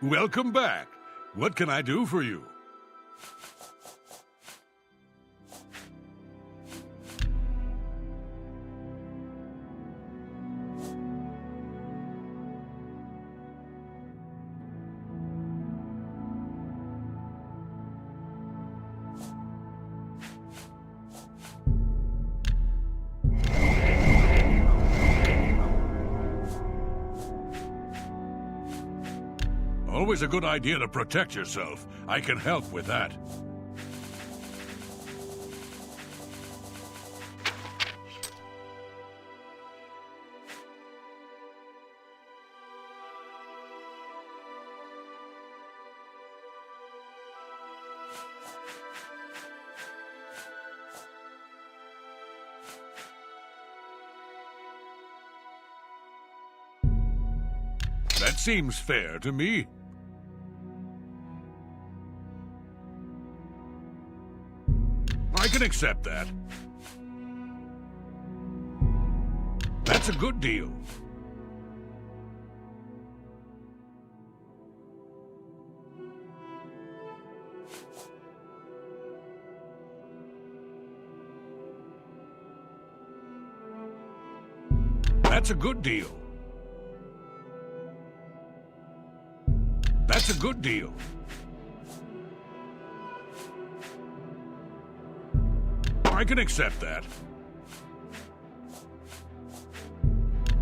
Welcome back. What can I do for you? Always a good idea to protect yourself. I can help with that. That seems fair to me. I can accept that. That's a good deal. That's a good deal. That's a good deal. I can accept that.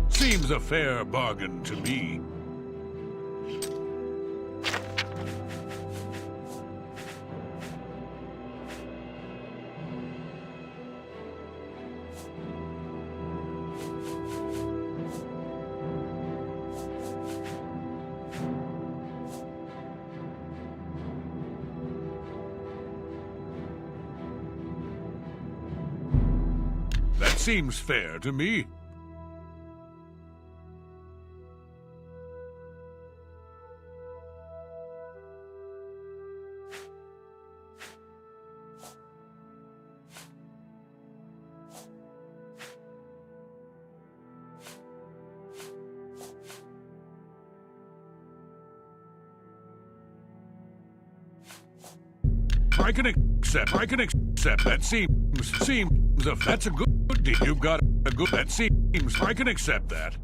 Seems a fair bargain to me. Seems fair to me. I can accept. That seems that's a good deal. You've got a good, that seems, I can accept that.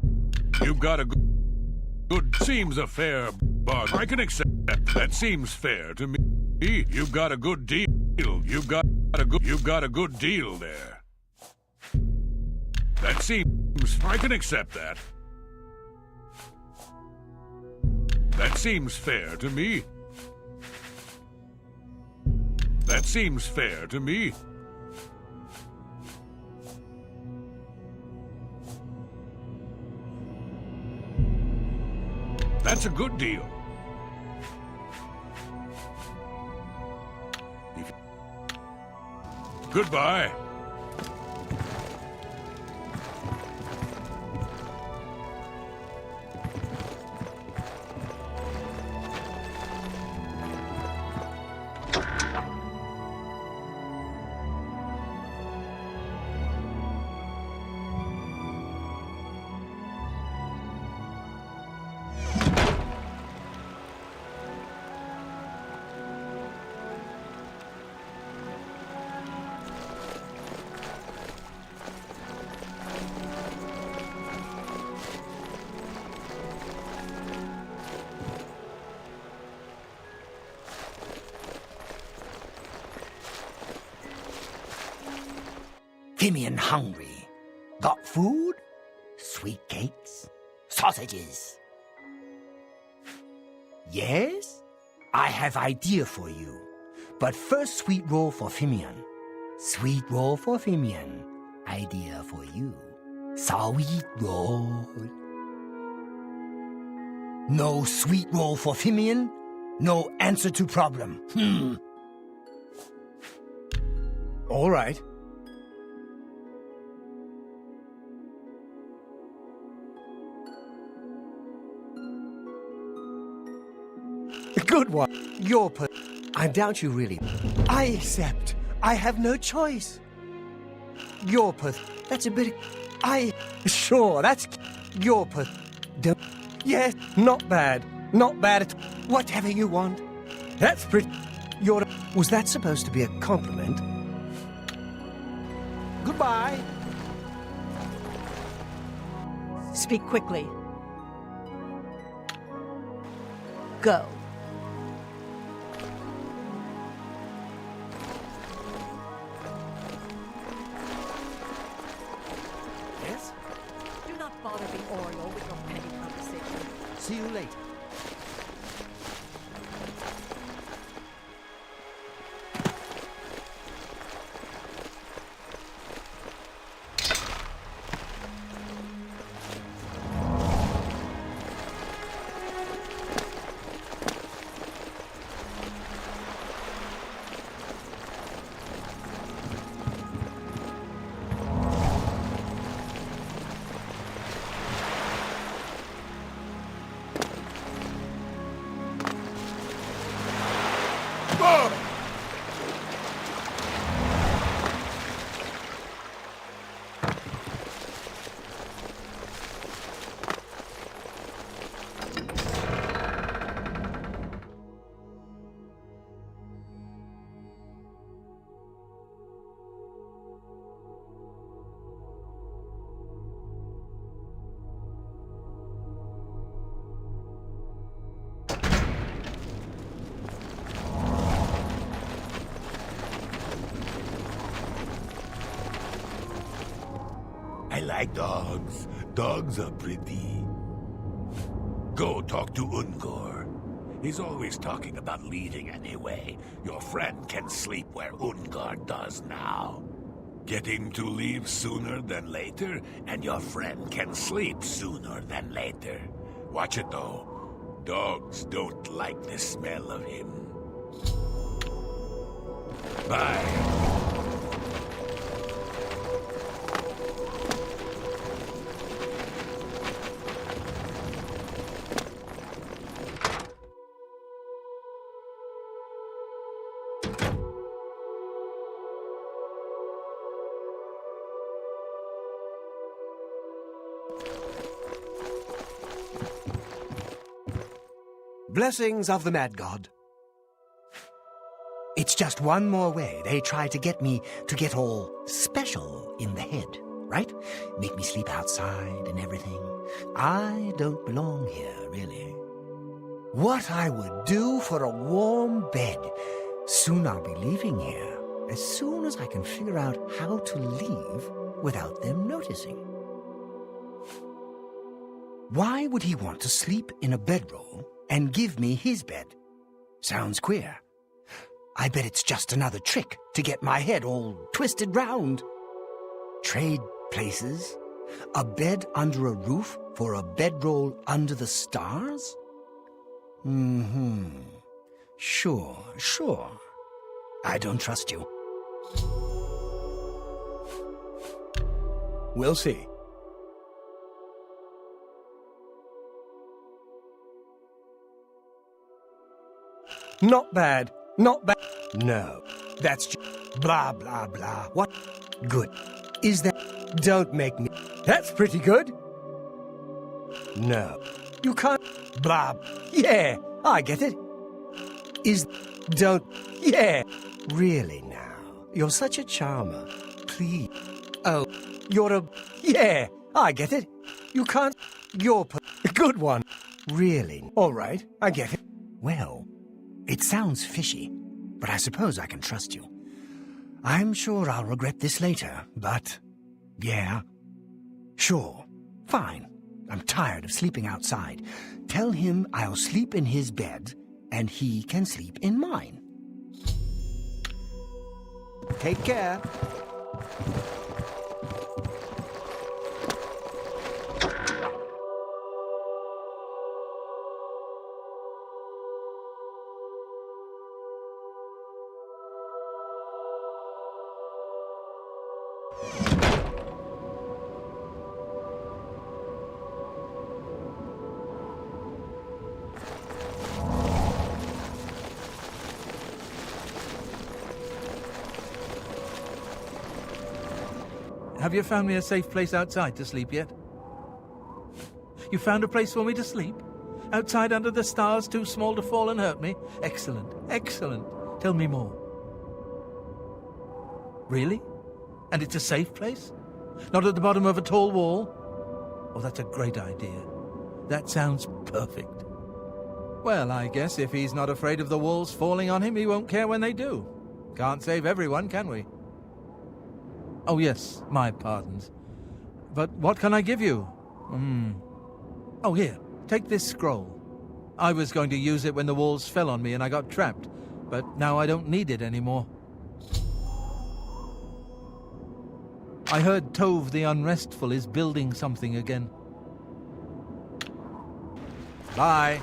You've got a good, seems a fair bargain. I can accept that seems fair to me. You've got a good deal. You've got a good deal there. That seems, I can accept that. That seems fair to me. That seems fair to me. That's a good deal. Goodbye. Fimian hungry. Got food? Sweet cakes? Sausages? Yes? I have idea for you. But first sweet roll for Fimian. Sweet roll for Fimian. Idea for you. Sweet roll. No sweet roll for Fimian? No answer to problem. All right. Good one. I doubt you really. I accept. I have no choice. That's a bit. Sure, that's. Yes, not bad. Not bad at. Whatever you want. That's pretty. You're... Was that supposed to be a compliment? Goodbye. Speak quickly. Go. Yes? Do not bother the Oriole with your petty conversation. See you later. I like dogs. Dogs are pretty. Go talk to Ungor. He's always talking about leaving anyway. Your friend can sleep where Ungor does now. Get him to leave sooner than later, and your friend can sleep sooner than later. Watch it though. Dogs don't like the smell of him. Bye. Blessings of the Mad God. It's just one more way they try to get me to get all special in the head, right? Make me sleep outside and everything. I don't belong here, really. What I would do for a warm bed. Soon I'll be leaving here, as soon as I can figure out how to leave without them noticing. Why would he want to sleep in a bedroll and give me his bed? Sounds queer. I bet it's just another trick to get my head all twisted round. Trade places? A bed under a roof for a bedroll under the stars? Sure. I don't trust you. We'll see. Not bad. Not bad. No, that's just blah, blah, blah. What? Good. Is that... Don't make me... That's pretty good. No, you can't... Blah. Yeah, I get it. Is... Don't... Yeah. Really now, you're such a charmer. Please. Oh, you're a... Yeah, I get it. You can't... You're a good one. Really? All right, I get it. Well... It sounds fishy, but I suppose I can trust you. I'm sure I'll regret this later, but... Yeah. Sure. Fine. I'm tired of sleeping outside. Tell him I'll sleep in his bed, and he can sleep in mine. Take care. Have you found me a safe place outside to sleep yet? You found a place for me to sleep? Outside under the stars, too small to fall and hurt me? Excellent, excellent. Tell me more. Really? And it's a safe place? Not at the bottom of a tall wall? Oh, that's a great idea. That sounds perfect. Well, I guess if he's not afraid of the walls falling on him, he won't care when they do. Can't save everyone, can we? Oh, yes, my pardons. But what can I give you? Oh, here, take this scroll. I was going to use it when the walls fell on me and I got trapped, but now I don't need it anymore. I heard Tove the Unrestful is building something again. Bye.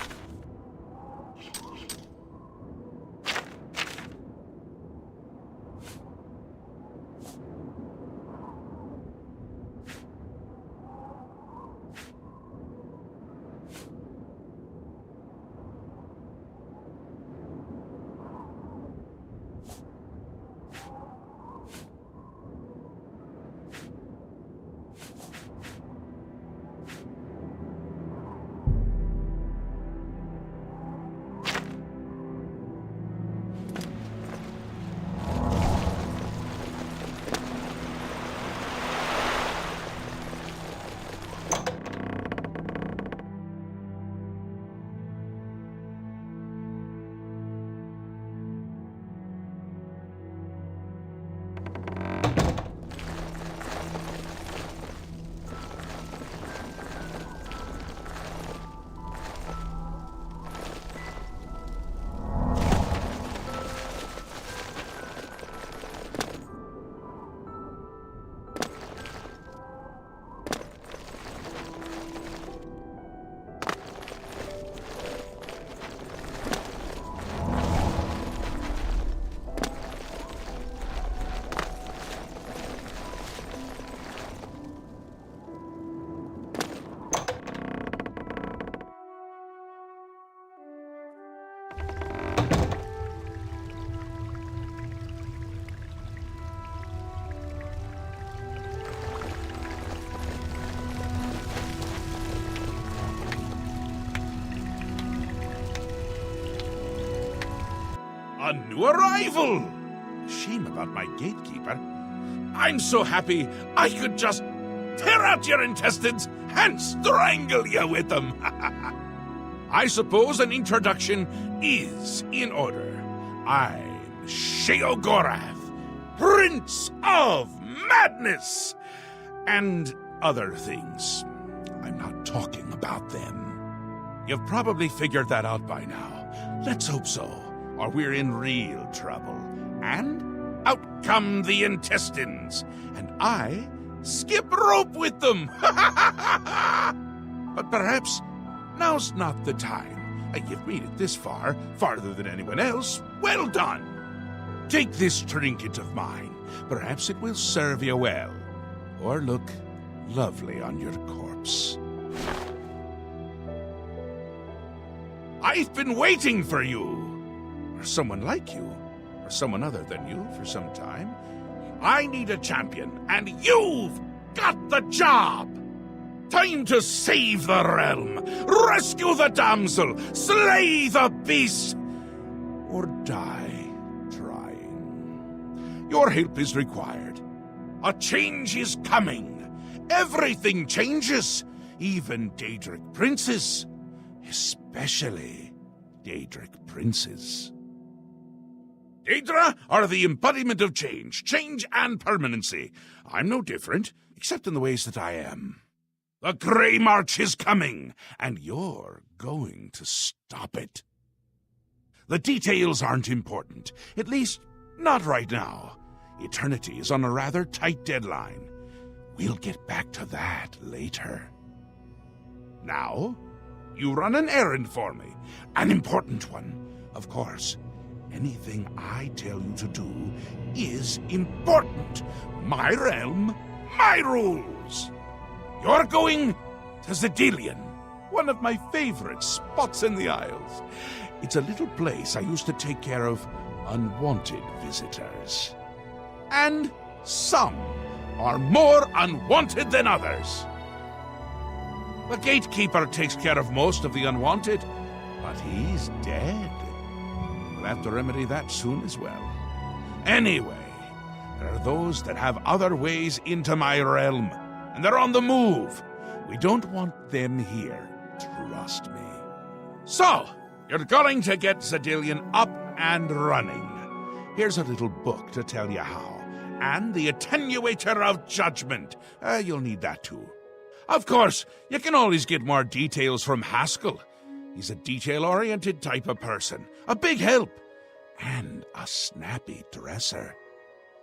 A new arrival! Shame about my gatekeeper. I'm so happy I could just tear out your intestines and strangle you with them. I suppose an introduction is in order. I'm Sheogorath, Prince of Madness, and other things. I'm not talking about them. You've probably figured that out by now. Let's hope so, or we're in real trouble. And out come the intestines, and I skip rope with them. But perhaps now's not the time. You've made it this far, farther than anyone else. Well done. Take this trinket of mine. Perhaps it will serve you well, or look lovely on your corpse. I've been waiting for you, or someone like you, or someone other than you for some time. I need a champion, and you've got the job! Time to save the realm, rescue the damsel, slay the beast, or die trying. Your help is required. A change is coming. Everything changes, even Daedric princes, especially Daedric princes. Daedra are the embodiment of change and permanency. I'm no different, except in the ways that I am. The Grey March is coming, and you're going to stop it. The details aren't important, at least not right now. Eternity is on a rather tight deadline. We'll get back to that later. Now, you run an errand for me, an important one, of course. Anything I tell you to do is important. My realm, my rules. You're going to Zedilian, one of my favorite spots in the Isles. It's a little place I used to take care of unwanted visitors. And some are more unwanted than others. The gatekeeper takes care of most of the unwanted, but he's dead. We'll have to remedy that soon as well. Anyway, there are those that have other ways into my realm, and they're on the move. We don't want them here, trust me. So, you're going to get Zedillion up and running. Here's a little book to tell you how. And the Attenuator of Judgment. You'll need that too. Of course, you can always get more details from Haskell. He's a detail-oriented type of person. A big help. And a snappy dresser.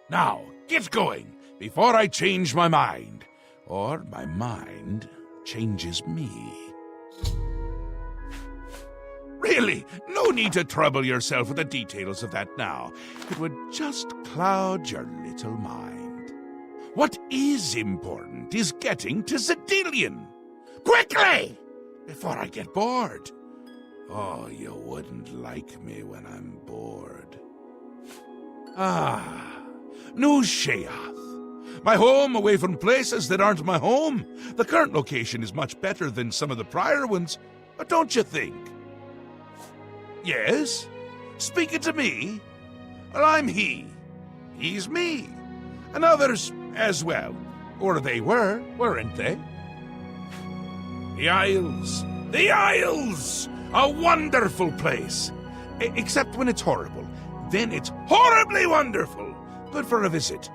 Now, get going, before I change my mind. Or my mind changes me. Really, no need to trouble yourself with the details of that now. It would just cloud your little mind. What is important is getting to Zedillion. Quickly! Before I get bored. Oh, you wouldn't like me when I'm bored. New Sheath. My home away from places that aren't my home. The current location is much better than some of the prior ones, don't you think? Yes? Speaking to me? Well, I'm he. He's me. And others as well. Or they were, weren't they? The Isles. The Isles! A wonderful place. Except when it's horrible. Then it's horribly wonderful. Good for a visit.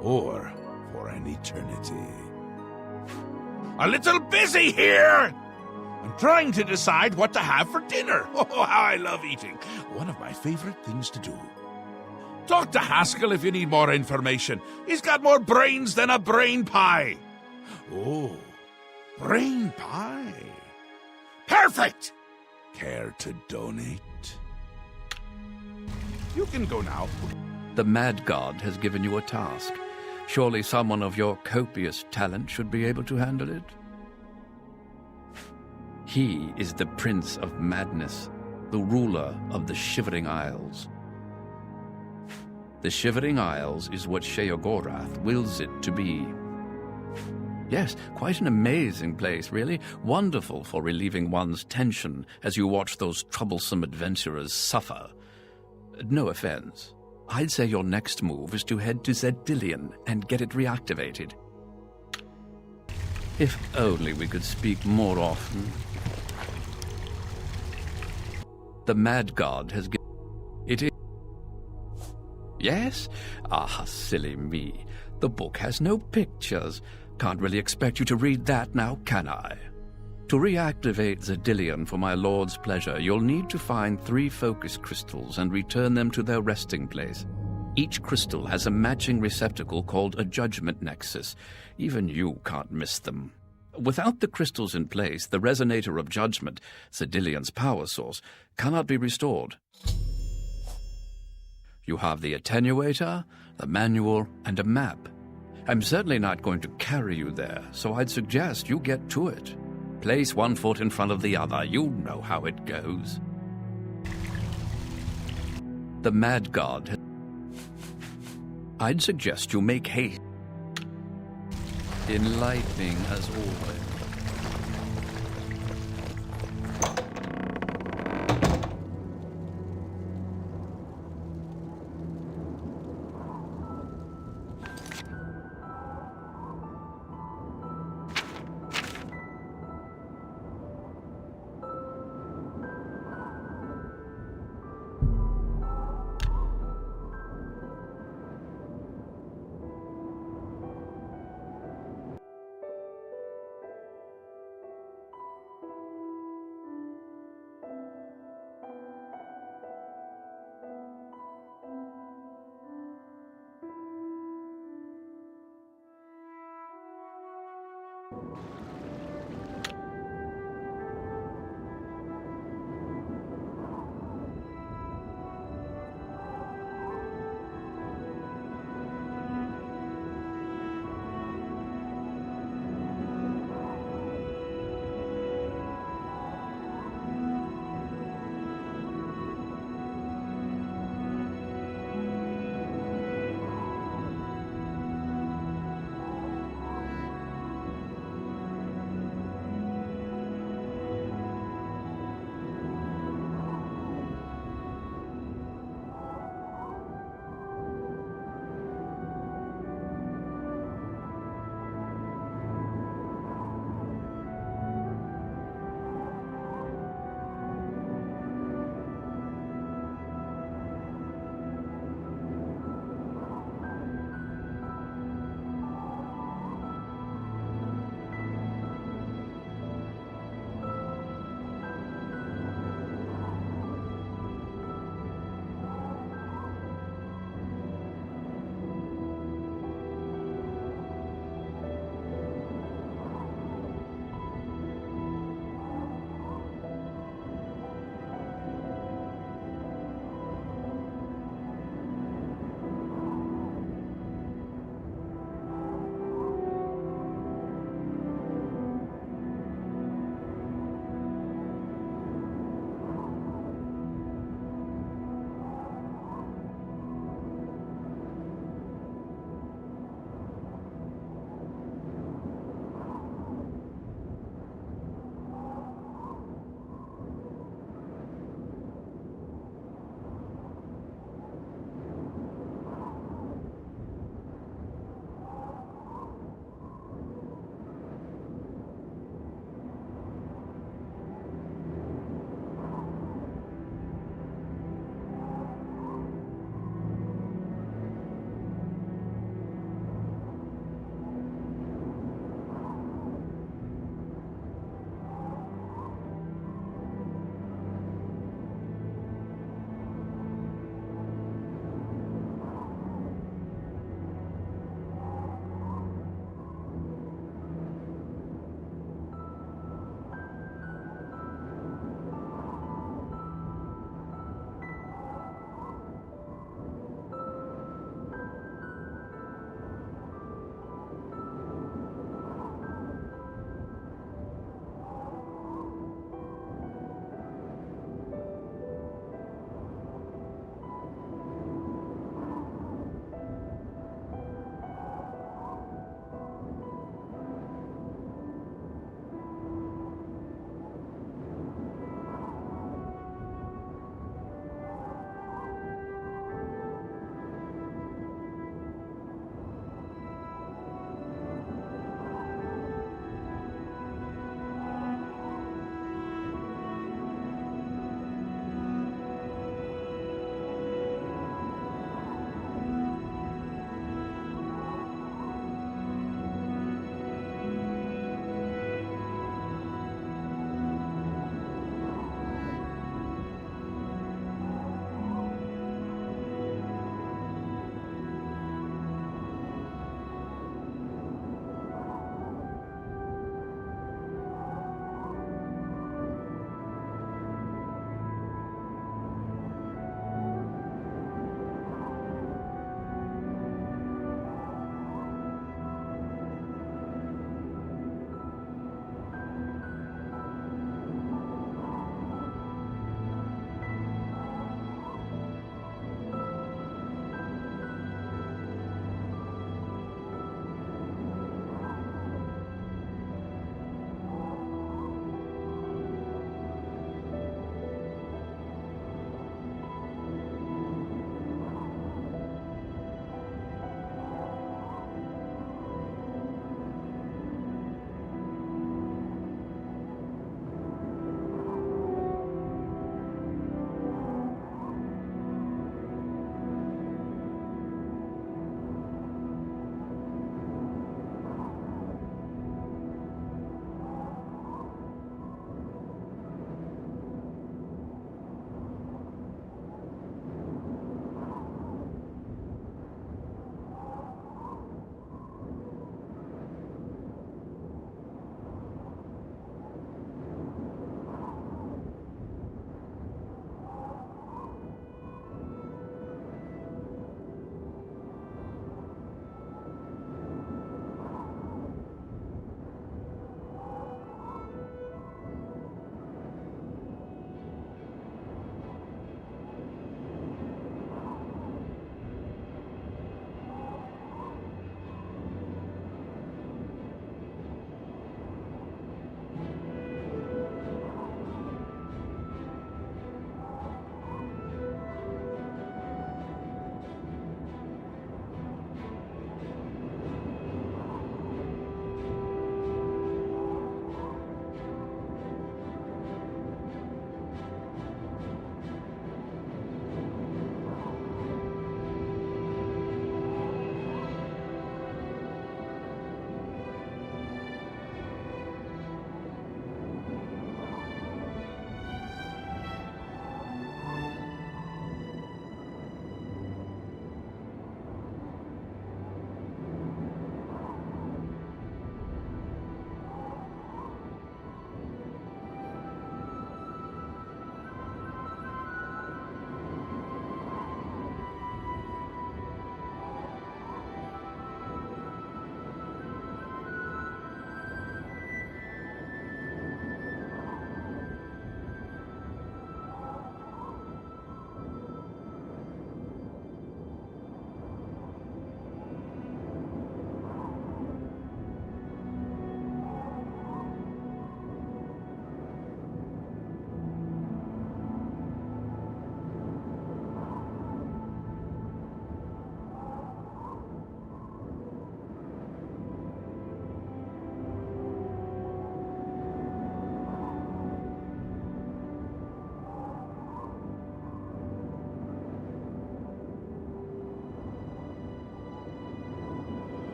Or for an eternity. A little busy here! I'm trying to decide what to have for dinner. Oh, how I love eating. One of my favorite things to do. Talk to Haskell if you need more information. He's got more brains than a brain pie. Oh, brain pie. Perfect! Care to donate? You can go now. The Mad God has given you a task. Surely someone of your copious talent should be able to handle it. He is the Prince of Madness, the ruler of the Shivering Isles. The Shivering Isles is what Sheogorath wills it to be. Yes, quite an amazing place, really. Wonderful for relieving one's tension as you watch those troublesome adventurers suffer. No offense. I'd say your next move is to head to Zedillion and get it reactivated. If only we could speak more often. The Mad God has given... It is... Yes? Ah, silly me. The book has no pictures. Can't really expect you to read that now, can I? To reactivate Zedillion for my lord's pleasure, you'll need to find 3 focus crystals and return them to their resting place. Each crystal has a matching receptacle called a judgment nexus. Even you can't miss them. Without the crystals in place, the resonator of judgment, Zedillion's power source, cannot be restored. You have the attenuator, the manual, and a map. I'm certainly not going to carry you there, so I'd suggest you get to it. Place one foot in front of the other. You know how it goes. The Mad God. I'd suggest you make haste. Enlightening as always.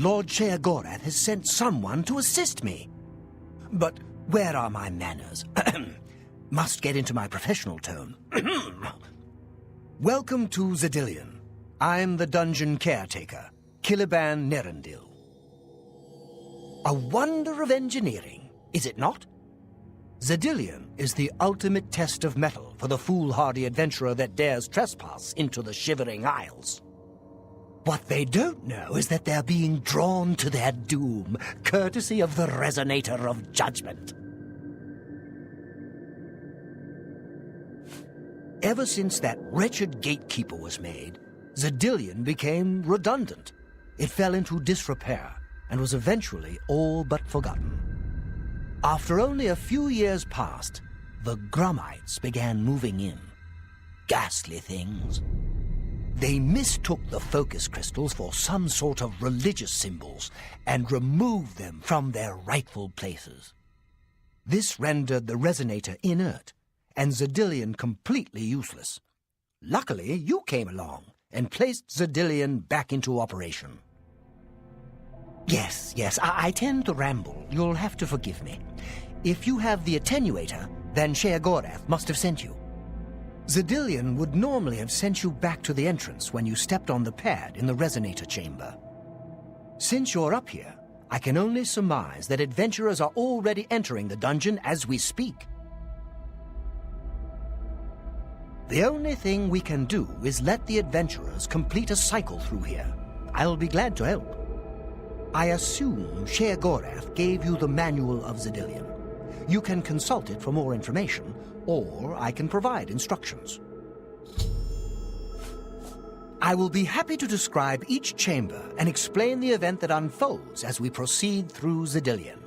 Lord Sheogorath has sent someone to assist me. But where are my manners? Must get into my professional tone. Welcome to Zedillion. I'm the dungeon caretaker, Caliban Nerendil. A wonder of engineering, is it not? Zedillion is the ultimate test of mettle for the foolhardy adventurer that dares trespass into the Shivering Isles. What they don't know is that they're being drawn to their doom, courtesy of the Resonator of Judgment. Ever since that wretched gatekeeper was made, Zedillion became redundant. It fell into disrepair and was eventually all but forgotten. After only a few years passed, the Grummites began moving in. Ghastly things. They mistook the focus crystals for some sort of religious symbols and removed them from their rightful places. This rendered the Resonator inert and Zedillion completely useless. Luckily, you came along and placed Zedillion back into operation. Yes, I tend to ramble. You'll have to forgive me. If you have the attenuator, then Sheogorath must have sent you. Zedillion would normally have sent you back to the entrance when you stepped on the pad in the Resonator chamber. Since you're up here, I can only surmise that adventurers are already entering the dungeon as we speak. The only thing we can do is let the adventurers complete a cycle through here. I'll be glad to help. I assume Sheogorath gave you the Manual of Zedillion. You can consult it for more information, or I can provide instructions. I will be happy to describe each chamber and explain the event that unfolds as we proceed through Zedillion.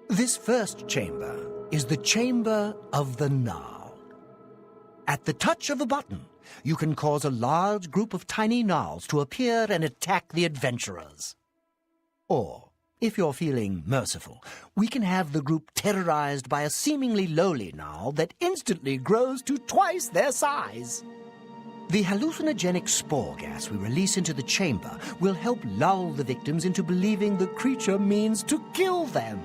This first chamber is the Chamber of the Gnarl. At the touch of a button, you can cause a large group of tiny gnarls to appear and attack the adventurers. Or, if you're feeling merciful, we can have the group terrorized by a seemingly lowly gnarl that instantly grows to twice their size. The hallucinogenic spore gas we release into the chamber will help lull the victims into believing the creature means to kill them.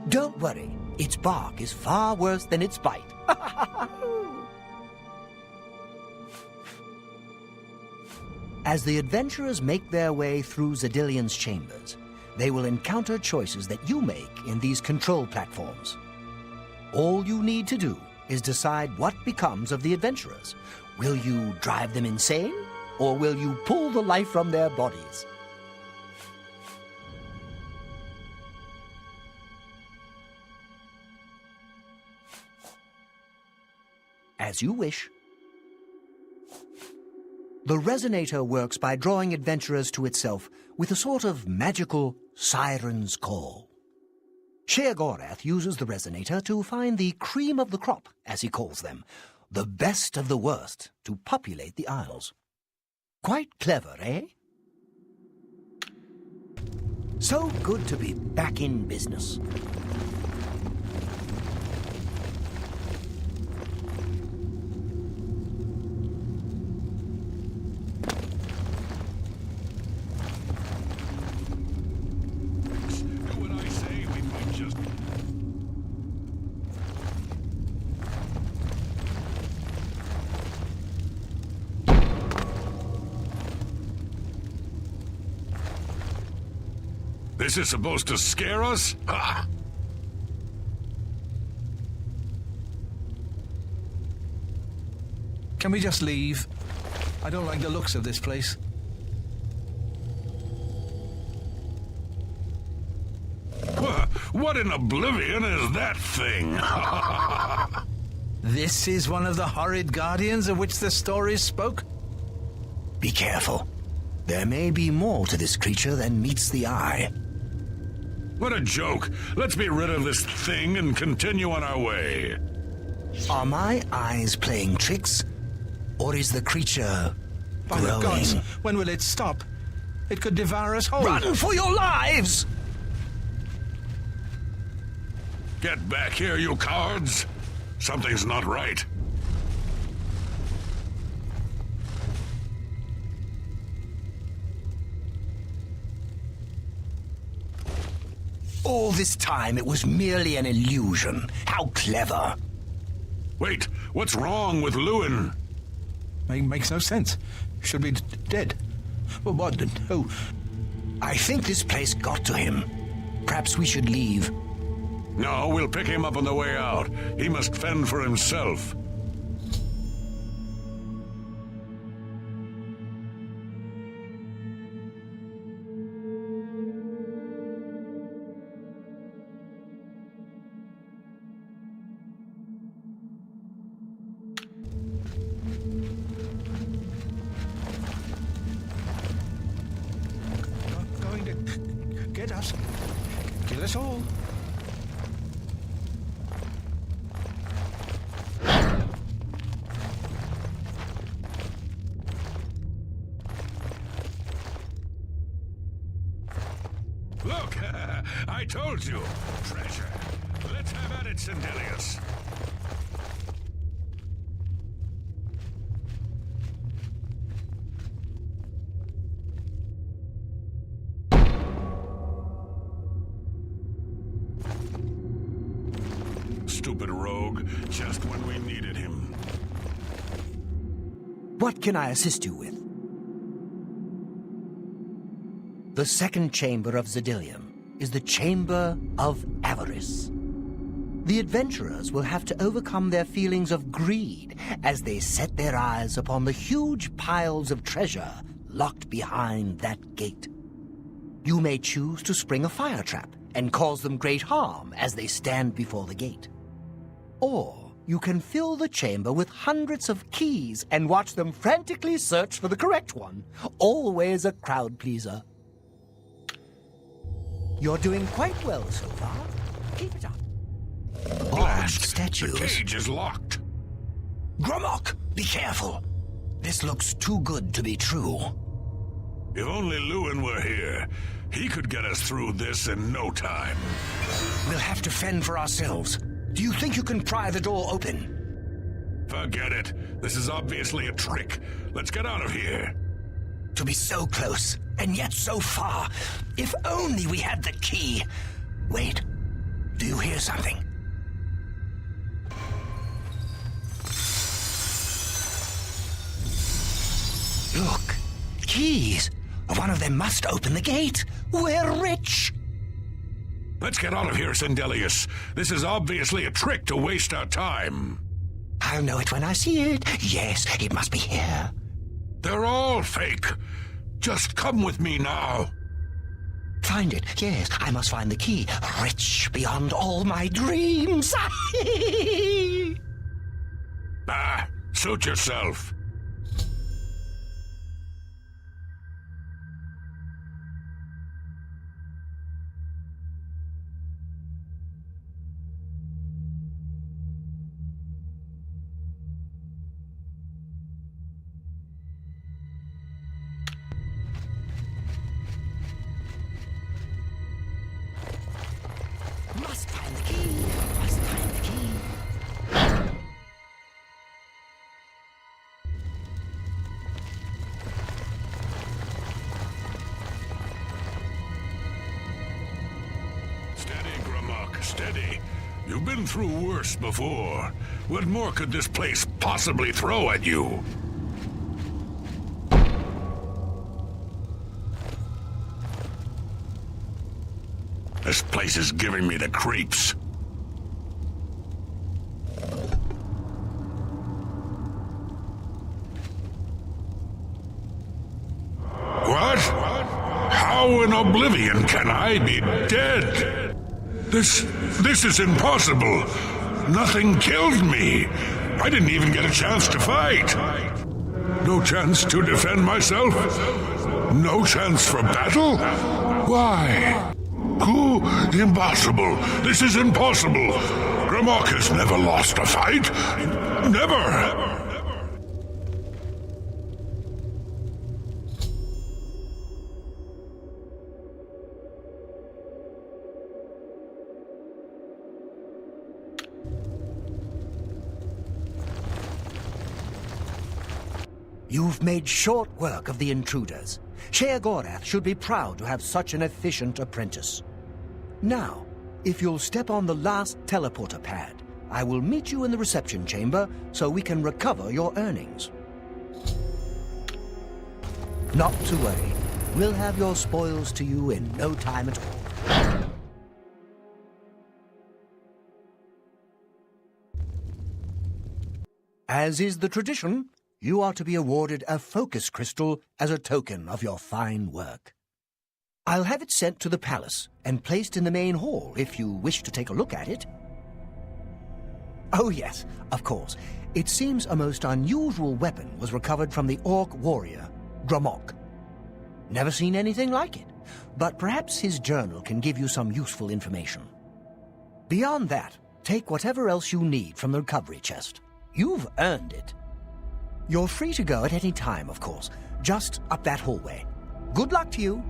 Don't worry, its bark is far worse than its bite. As the adventurers make their way through Zedillion's chambers, they will encounter choices that you make in these control platforms. All you need to do is decide what becomes of the adventurers. Will you drive them insane, or will you pull the life from their bodies? As you wish. The Resonator works by drawing adventurers to itself with a sort of magical siren's call. Sheogorath uses the Resonator to find the cream of the crop, as he calls them, the best of the worst, to populate the Isles. Quite clever, eh? So good to be back in business. This is supposed to scare us? Ah! Can we just leave? I don't like the looks of this place. What in Oblivion is that thing? This is one of the horrid guardians of which the stories spoke? Be careful. There may be more to this creature than meets the eye. What a joke. Let's be rid of this thing and continue on our way. Are my eyes playing tricks? Or is the creature By the growing? gods, when will it stop? It could devour us whole. Run for your lives! Get back here, you cowards. Something's not right. All this time it was merely an illusion. How clever. Wait, what's wrong with Lewin? Makes no sense. Should be dead. Well, what? Oh, I think this place got to him. Perhaps we should leave. No, we'll pick him up on the way out. He must fend for himself. going to get us. Kill us all. Look, I told you. Treasure. Let's have at it, Sindelius. Stupid rogue, just when we needed him. What can I assist you with? The second chamber of Zedilium is the Chamber of Avarice. The adventurers will have to overcome their feelings of greed as they set their eyes upon the huge piles of treasure locked behind that gate. You may choose to spring a fire trap and cause them great harm as they stand before the gate. Or you can fill the chamber with hundreds of keys and watch them frantically search for the correct one. Always a crowd pleaser. You're doing quite well so far. Keep it up. Blast! Statues. The cage is locked. Gromok, be careful. This looks too good to be true. If only Lewin were here, he could get us through this in no time. We'll have to fend for ourselves. Do you think you can pry the door open? Forget it. This is obviously a trick. Let's get out of here. To be so close, and yet so far. If only we had the key. Wait, do you hear something? Look, keys. One of them must open the gate. We're rich. Let's get out of here, Sindelius. This is obviously a trick to waste our time. I'll know it when I see it. Yes, it must be here. They're all fake. Just come with me now. Find it, yes. I must find the key. Rich beyond all my dreams. Suit yourself. Must find the key. Must find the key. Steady, Gromok, steady. You've been through worse before. What more could this place possibly throw at you? This place is giving me the creeps. What? How in Oblivion can I be dead? This is impossible. Nothing killed me. I didn't even get a chance to fight. No chance to defend myself? No chance for battle? Why? Who? Impossible. This is impossible. Gromok has never lost a fight. Never. You've made short work of the intruders. Sheer Gorath should be proud to have such an efficient apprentice. Now, if you'll step on the last teleporter pad, I will meet you in the reception chamber so we can recover your earnings. Not to worry. We'll have your spoils to you in no time at all. As is the tradition, you are to be awarded a focus crystal as a token of your fine work. I'll have it sent to the palace and placed in the main hall if you wish to take a look at it. Oh yes, of course. It seems a most unusual weapon was recovered from the orc warrior, Dramok. Never seen anything like it, but perhaps his journal can give you some useful information. Beyond that, take whatever else you need from the recovery chest. You've earned it. You're free to go at any time, of course, just up that hallway. Good luck to you.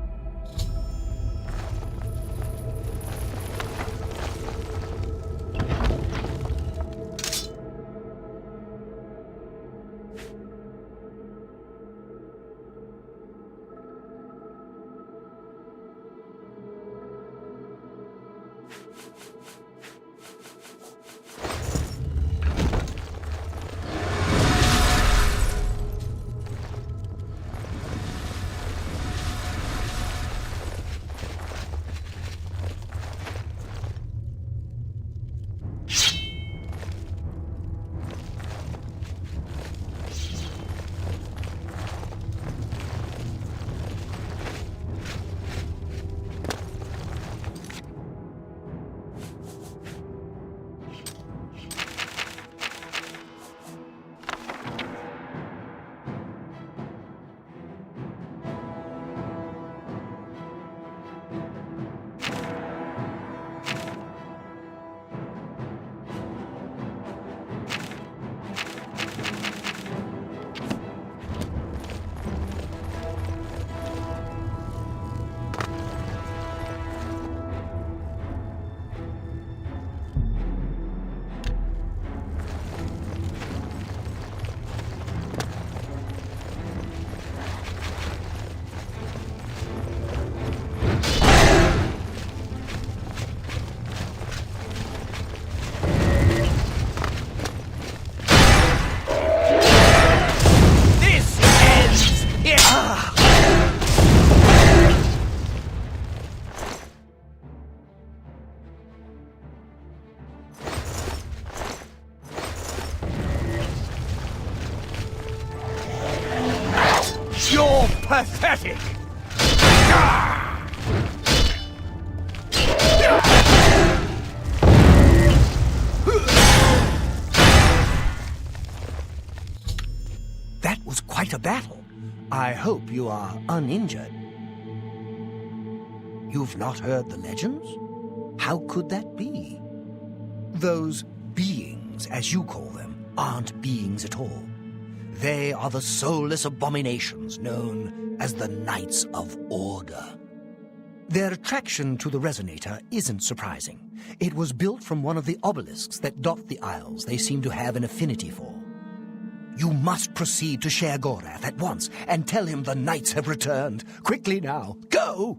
You're pathetic! That was quite a battle. I hope you are uninjured. You've not heard the legends? How could that be? Those beings, as you call them, aren't beings at all. They are the soulless abominations known as the Knights of Order. Their attraction to the resonator isn't surprising. It was built from one of the obelisks that dot the isles they seem to have an affinity for. You must proceed to Sher Gorath at once and tell him the knights have returned. Quickly now, go!